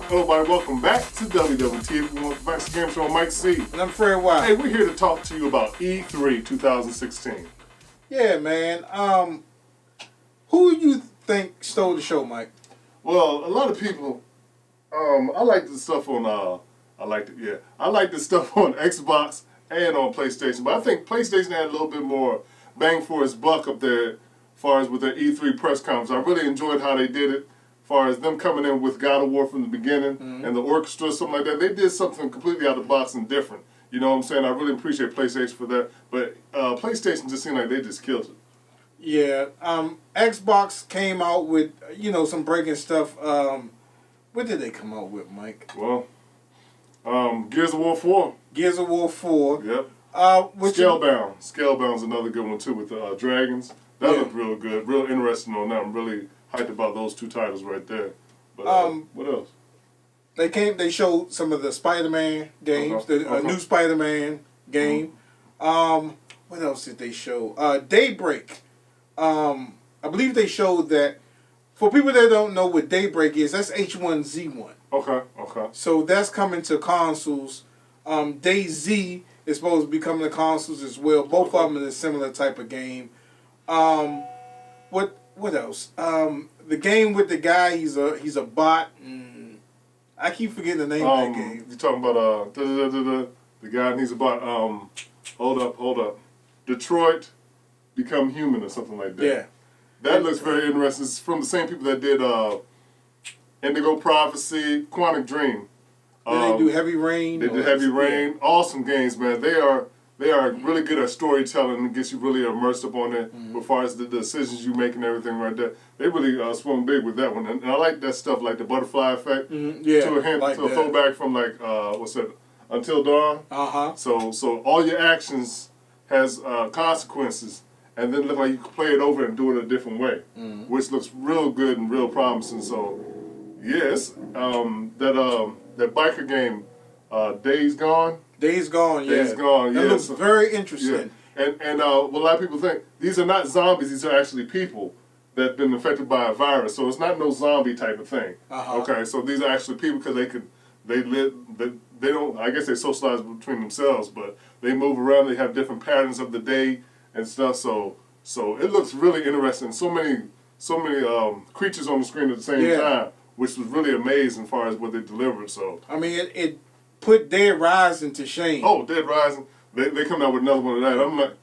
Hello, everybody. Welcome back to WWT. Back to the Game Show. I'm Mike C. And I'm Fred White. Hey, we're here to talk to you about E3 2016. Yeah, man. Who you think stole the show, Mike? Well, a lot of people. I like the stuff on. I like the stuff on Xbox and on PlayStation. But I think PlayStation had a little bit more bang for its buck up there, as far as with their E3 press conference. I really enjoyed how they did it. As far as them coming in with God of War from the beginning and the orchestra, something like that, they did something completely out of the box and different. You know what I'm saying? I really appreciate PlayStation for that. But PlayStation just seemed like they just killed it. Yeah. Xbox came out with, some breaking stuff. What did they come out with, Mike? Well, Gears of War 4. Gears of War 4. Yep. Scalebound. Scalebound's another good one, too, with the dragons. That looked real good. Real interesting on that. I'm really hyped about those two titles right there. But what else? They showed some of the Spider-Man games, the new Spider-Man game. What else did they show? Daybreak. I believe they showed that. For people that don't know what Daybreak is, that's H1Z1. Okay. So that's coming to consoles. DayZ is supposed to be coming to consoles as well. Both of them in a similar type of game. What else? The game with the guy, he's a bot. I keep forgetting the name of that game. You're talking about the guy and he's a bot. Hold up. Detroit Become Human or something like that. Yeah. That looks very interesting. It's from the same people that did Indigo Prophecy, Quantic Dream. They do Heavy Rain. They did Heavy Rain. Awesome games, man. They are really good at storytelling and gets you really immersed up on it as far as the decisions you make and everything right there. They really swung big with that one. And I like that stuff, like the butterfly effect. To a hint, like to a throwback from what's that, Until Dawn. So all your actions has consequences. And then look like you can play it over and do it a different way, which looks real good and real promising. So, yes, that biker game, Days Gone. Days Gone, yeah. Days Gone, That looks very interesting. Yeah. And what a lot of people think, these are not zombies, these are actually people that have been infected by a virus. So it's not no zombie type of thing. Okay, so these are actually people because they don't, I guess they socialize between themselves, but they move around, they have different patterns of the day and stuff. So it looks really interesting. So many creatures on the screen at the same time, which was really amazing as far as what they delivered. So I mean, it put Dead Rising to shame. Oh, Dead Rising! They come out with another one of that.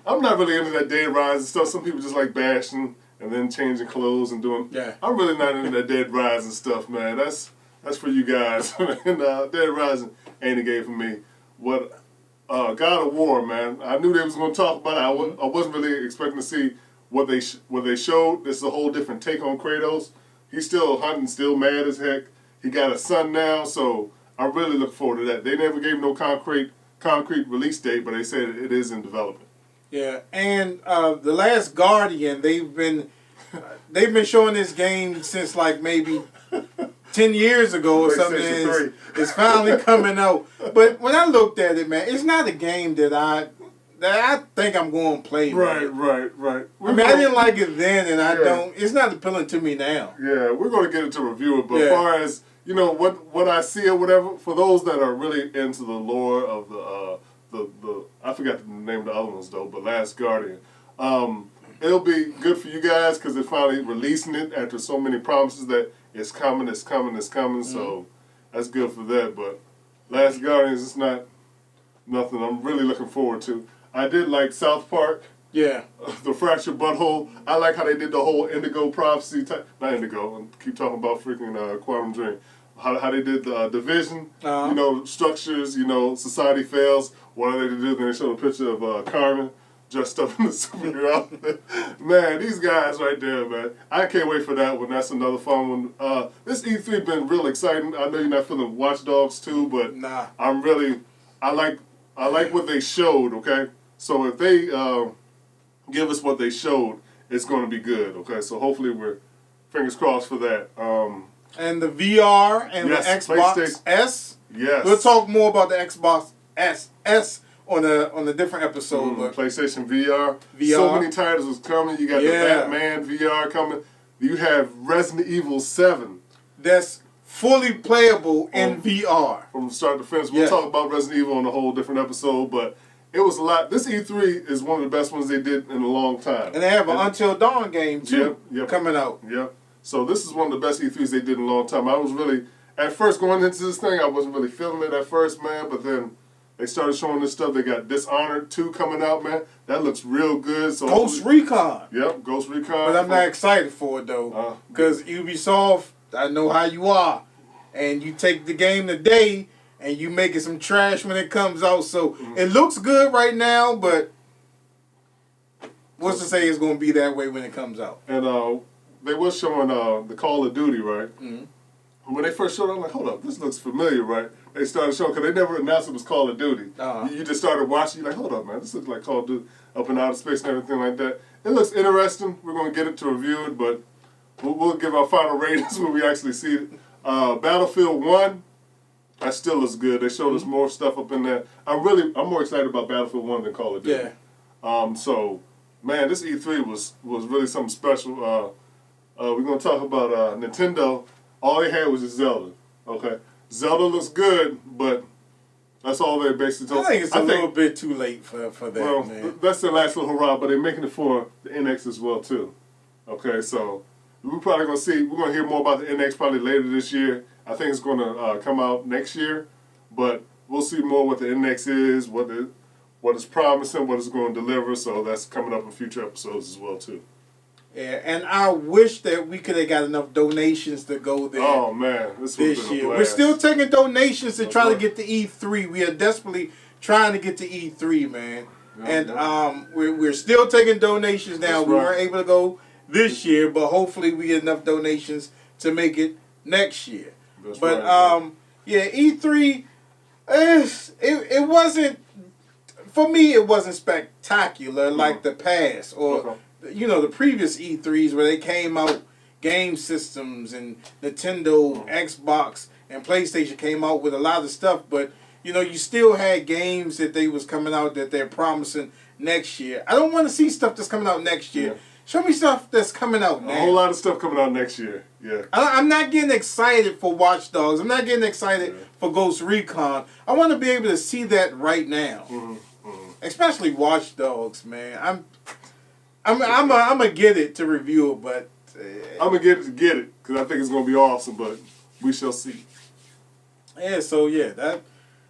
I'm not really into that Dead Rising stuff. Some people just like bashing and then changing clothes and doing. Yeah. I'm really not into that Dead Rising stuff, man. That's for you guys. And Dead Rising ain't a game for me. What? God of War, man. I knew they was going to talk about it. I wasn't really expecting to see what they showed. This is a whole different take on Kratos. He's still hunting, still mad as heck. He got a son now, so I really look forward to that. They never gave no concrete release date, but they said it is in development. Yeah, and The Last Guardian, they've been showing this game since like maybe 10 years ago or something. It's finally coming out. But when I looked at it, man, it's not a game that I think I'm going to play. Right. I mean, I didn't like it then, and I don't. It's not appealing to me now. Yeah, we're going to get into review it. But as far as what I see or whatever, for those that are really into the lore of the I forgot the name of the other ones though, but Last Guardian. It'll be good for you guys because they're finally releasing it after so many promises that it's coming. So that's good for that. But Last Guardians is not nothing I'm really looking forward to. I did like South Park. Yeah. The Fractured Butthole. I like how they did the whole Indigo Prophecy type. Not Indigo. I keep talking about freaking Quantum Dream. How they did the Division. Structures. Society fails. What are they to do? Then they showed a picture of Carmen dressed up in the superhero outfit. Man, these guys right there, man. I can't wait for that one. That's another fun one. This E3 been real exciting. I know you're not feeling Watch Dogs 2, but nah. I like what they showed, okay? So if they give us what they showed, it's going to be good, okay? So hopefully we're fingers crossed for that. And the VR and the Xbox S. Yes. We'll talk more about the Xbox S on a different episode. But PlayStation VR. So many titles was coming. You got the Batman VR coming. You have Resident Evil 7. That's fully playable in VR. From start to finish. We'll talk about Resident Evil on a whole different episode, but it was a lot. This E3 is one of the best ones they did in a long time. And they have an Until Dawn game, too, coming out. Yep. So this is one of the best E3s they did in a long time. I was really, at first going into this thing, I wasn't really feeling it at first, man, but then they started showing this stuff. They got Dishonored 2 coming out, man. That looks real good. So Ghost Recon. Yep, Ghost Recon. But I'm not excited for it, though, because Ubisoft, I know how you are, and you take the game today, and you make it some trash when it comes out. So it looks good right now, but what's to say it's going to be that way when it comes out? And they were showing the Call of Duty, right? Mm-hmm. When they first showed it, I'm like, hold up, this looks familiar, right? They started showing, because they never announced it was Call of Duty. You just started watching, you're like, hold up, man, this looks like Call of Duty up in outer space and everything like that. It looks interesting. We're going to get it to review it, but we'll give our final ratings when we actually see it. Battlefield 1, that still looks good. They showed us more stuff up in there. I'm more excited about Battlefield 1 than Call of Duty. Yeah. So, man, this E3 was really something special. We're going to talk about Nintendo. All they had was just Zelda. Okay. Zelda looks good, but that's all they basically told. I think it's a little bit too late for that, well, man. That's their last little hurrah, but they're making it for the NX as well, too. Okay, so we're probably going to we're going to hear more about the NX probably later this year. I think it's going to come out next year, but we'll see more what the NX is, what it's promising, what it's going to deliver, so that's coming up in future episodes as well, too. Yeah, and I wish that we could have got enough donations to go there. Oh man, this year. We're still taking donations to try to get to E3. We are desperately trying to get to E3, man. We're still taking donations now. We weren't able to go this year, but hopefully we get enough donations to make it next year. But E3, it wasn't, for me, it wasn't spectacular like the past or the previous E3s where they came out, game systems and Nintendo, Xbox, and PlayStation came out with a lot of stuff, but you still had games that they was coming out that they're promising next year. I don't want to see stuff that's coming out next year. Yeah. Show me stuff that's coming out now. A whole lot of stuff coming out next year. Yeah. I'm not getting excited for Watch Dogs. I'm not getting excited for Ghost Recon. I want to be able to see that right now. Especially Watch Dogs, man. I'm gonna get it to review it, but I'm gonna get it because I think it's gonna be awesome. But we shall see. Yeah. So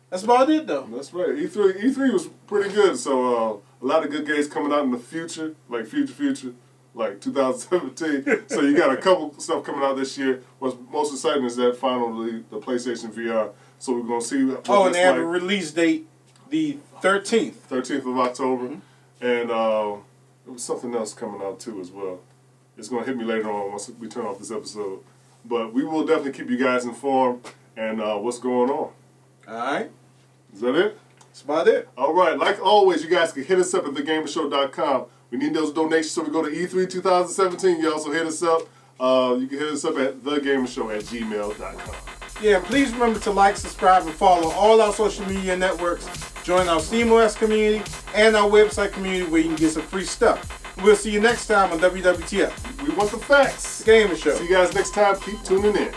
that's about it though. That's right. E3 was pretty good. So a lot of good games coming out in the future, like future, like 2017. So you got a couple stuff coming out this year. What's most exciting is that finally the PlayStation VR. So we're gonna see. And they have a release date, the 13th. 13th of October, and there was something else coming out too as well. It's gonna hit me later on once we turn off this episode. But we will definitely keep you guys informed and what's going on. All right. Is that it? That's about it. All right. Like always, you guys can hit us up at thegamershow.com. We need those donations so we go to E3 2017. You also hit us up. You can hit us up at thegamershow@gmail.com. Yeah, please remember to like, subscribe, and follow all our social media networks. Join our SteamOS community and our website community where you can get some free stuff. We'll see you next time on WWTF. We want the facts. The Gamer Show. See you guys next time. Keep tuning in.